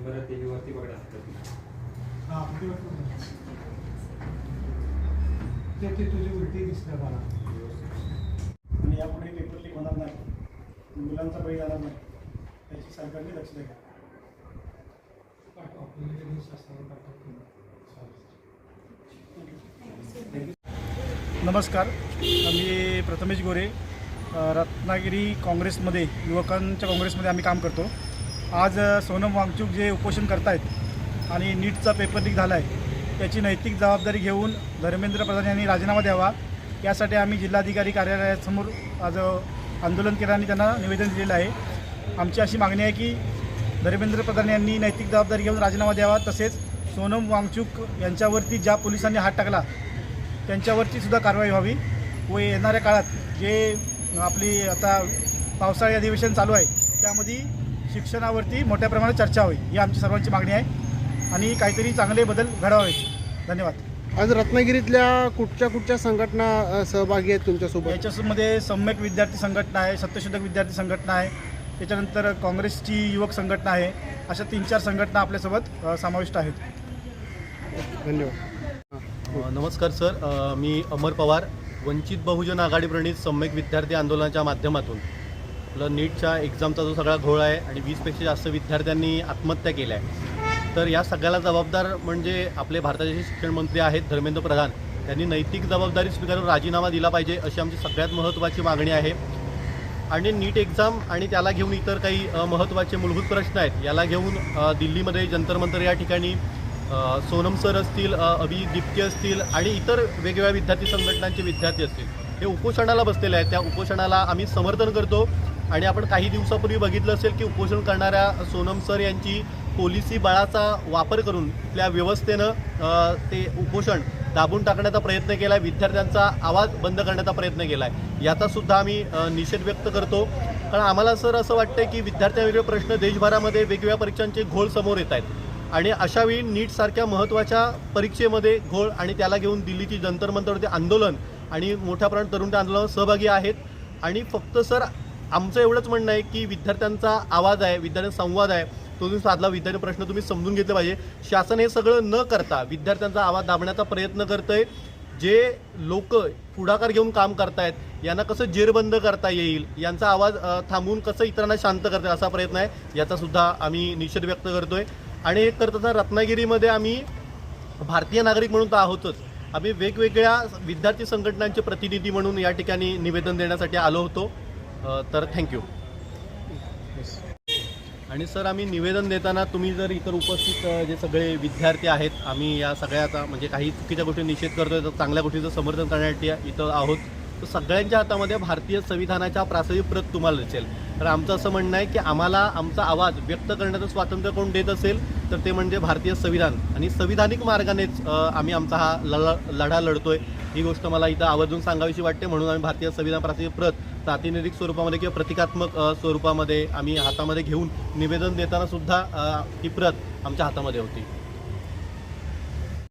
बरं टीव्हीवरती बघत असतात ते तुझी उलटी दिसलं मला. आणि यापुढे पेपर लीक होणार नाही, मुलांचा बळी जाणार नाही, याची सरकारने लक्ष द्यावं. नमस्कार, मी प्रथमेश गोरे, रत्नागिरी काँग्रेसमध्ये युवकांच्या काँग्रेसमध्ये आम्ही काम करतो. आज सोनम वांगचूक जे उपोषण करतायत आणि नीटचा पेपर लीक झाला आहे त्याची नैतिक जबाबदारी घेऊन धर्मेंद्र प्रधान यांनी राजीनामा द्यावा, यासाठी आम्ही जिल्हाधिकारी कार्यालयासमोर आज आंदोलन केलं आणि त्यांना निवेदन दिलेलं आहे. आमची अशी मागणी आहे की धर्मेंद्र प्रधान यांनी नैतिक जबाबदारी घेऊन राजीनामा द्यावा, तसेच सोनम वांगचूक यांच्यावरती ज्या पोलिसांनी हात टाकला त्यांच्यावरती सुद्धा कारवाई व्हावी व येणाऱ्या काळात जे आपली आता पावसाळी अधिवेशन चालू आहे त्यामध्ये शिक्षणावरती मोठ्या प्रमाणात चर्चा होईल, ही आमची सर्वांची मागणी आहे आणि काहीतरी चांगले बदल घडावेत. धन्यवाद. आज रत्नागिरीतल्या कुठच्या संघटना सहभागी आहेत तुमच्यासोबत? याच्यामध्ये सम्यक विद्यार्थी संघटना आहे, सत्यशोधक विद्यार्थी संघटना आहे, त्याच्यानंतर काँग्रेसची युवक संघटना आहे, अशा 3-4 संघटना आपल्यासोबत समाविष्ट आहेत. धन्यवाद. नमस्कार सर, मी अमर पवार, वंचित बहुजन आघाडी प्रणित सम्यक विद्यार्थी आंदोलनाच्या माध्यमातून आपलं नीटच्या एक्झामचा जो सगळा घोळ आहे आणि 20पेक्षा जास्त विद्यार्थ्यांनी आत्महत्या केल्या आहे, तर या सगळ्याला जबाबदार म्हणजे आपले भारताचे शिक्षण मंत्री आहेत धर्मेंद्र प्रधान. त्यांनी नैतिक जबाबदारी स्वीकारून राजीनामा दिला पाहिजे अशी आमची सगळ्यात महत्त्वाची मागणी आहे. आणि नीट एक्झाम आणि त्याला घेऊन इतर काही महत्त्वाचे मूलभूत प्रश्न आहेत, याला घेऊन दिल्लीमध्ये जंतर मंतर या ठिकाणी सोनम सर असतील, अभिदीप्ती असतील आणि इतर वेगवेगळ्या विद्यार्थी संघटनांचे विद्यार्थी असतील, हे उपोषणाला बसलेले आहेत. त्या उपोषणाला आम्ही समर्थन करतो. आणि आपण काही दिवसापूर्वी बघितलं असेल की उपोषण करणाऱ्या सोनम सर यांची पोलिसी बळाचा वापर करून त्या व्यवस्थेनं ते उपोषण दाबून टाकण्याचा प्रयत्न केला आहे, विद्यार्थ्यांचा आवाज बंद करण्याचा प्रयत्न केला आहे. याचासुद्धा आम्ही निषेध व्यक्त करतो. कारण आम्हाला सर असं वाटतं की विद्यार्थ्यांवेगळे प्रश्न देशभरामध्ये वेगवेगळ्या परीक्षांचे घोळ समोर येत आहेत आणि अशावेळी नीटसारख्या महत्त्वाच्या परीक्षेमध्ये घोळ आणि त्याला घेऊन दिल्लीची जंतर मंतरवरती आंदोलन आणि मोठ्या प्रमाणात तरुण त्या आंदोलनात सहभागी आहेत. आणि फक्त सर आमचं एवढंच म्हणणं आहे की विद्यार्थ्यांचा आवाज आहे, विद्यार्थ्यांचा संवाद आहे, तो तुम्ही साधला, विद्यार्थी प्रश्न तुम्ही समजून घेतले पाहिजे. शासन हे सगळं न करता विद्यार्थ्यांचा आवाज दाबण्याचा प्रयत्न करतंय. जे लोक पुढाकार घेऊन काम करतायत यांना कसं जेरबंद करता येईल, यांचा आवाज थांबवून कसं इतरांना शांत करता येईल असा प्रयत्न आहे, याचासुद्धा आम्ही निषेध व्यक्त करतोय. आणि हे करताना रत्नागिरीमध्ये आम्ही भारतीय नागरिक म्हणून तर आहोतच, आम्ही वेगवेगळ्या विद्यार्थी संघटनांचे प्रतिनिधी म्हणून या ठिकाणी निवेदन देण्यासाठी आलो होतो. तर थँक्यू. आणि सर आम्ही निवेदन देताना तुम्ही जर इतर उपस्थित जे सगळे विद्यार्थी आहेत, आम्ही या सगळ्याचा म्हणजे काही चुकीच्या गोष्टी निषेध करतोय, तर चांगल्या गोष्टीचं समर्थन करण्यासाठी इथं आहोत. तर सगळ्यांच्या हातामध्ये भारतीय संविधानाच्या प्रास्ताविक प्रत तुम्हाला दिसेल. तर आमचं असं म्हणणं आहे की आम्हाला आमचा आवाज व्यक्त करण्याचं स्वातंत्र्य कोण देत असेल तर ते म्हणजे भारतीय संविधान, आणि संविधानिक मार्गानेच आम्ही आमचा हा लढा लढतोय. ही गोष्ट मला इथं आवर्जून सांगावीशी वाटते. म्हणून आम्ही भारतीय संविधान प्रास्ताविक प्रत प्रातिनिधिक स्वरूपामध्ये किंवा प्रतिकात्मक स्वरूपामध्ये आम्ही हातामध्ये घेऊन निवेदन देताना सुद्धा ही प्रत आमच्या हातामध्ये होती.